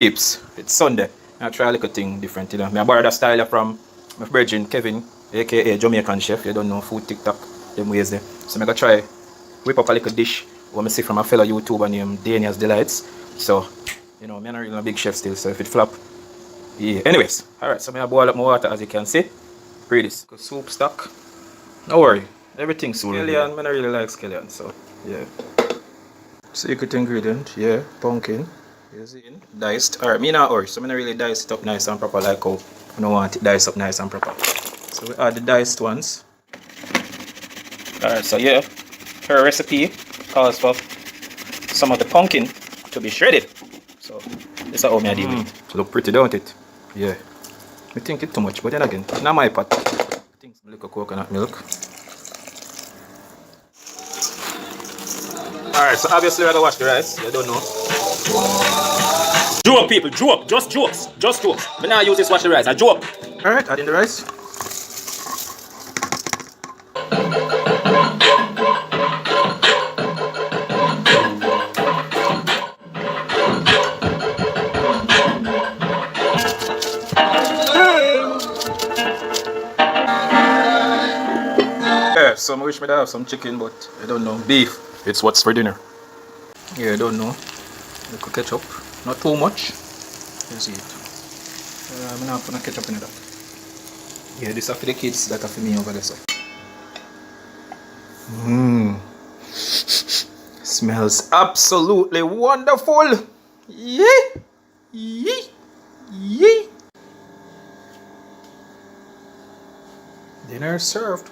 Peeps, it's Sunday. I try a little thing different, you know. I borrowed a style from my virgin Kevin, aka Jamaican chef. You don't know food TikTok, them ways there. So I'm gonna try whip up a little dish what I see from a fellow YouTuber named Daniel's Delights. So, you know, I'm not really a big chef still, so if it flop, yeah. Anyways, alright, so I'm gonna boil up my water as you can see. Read this. Soup stock. Don't worry, everything's scallion. I don't really like scallion, so yeah. Secret ingredient, yeah, pumpkin. Diced. Alright, me not orange, so I'm not really dice it up nice and proper like how I don't want it diced up nice and proper. So we add the diced ones. Alright, so yeah, her recipe calls for some of the pumpkin to be shredded. So this is how I do it. Look pretty, don't it? Yeah. I think it's too much, but then again, not my pot. I think some little coconut milk. Alright, so obviously we're gonna wash the rice. You don't know. Joke people, joke, just jokes, just jokes. But now I use this wash the rice, I joke. Alright, add in the rice. Yeah, so I wish me to have some chicken, but I don't know. Beef, it's what's for dinner. Yeah, I don't know. Little ketchup, not too much. You see it. I'm not putting ketchup in that. Yeah, this is for the kids, that are for me over there. So. Smells absolutely wonderful. Yee, yee, yee. Dinner served.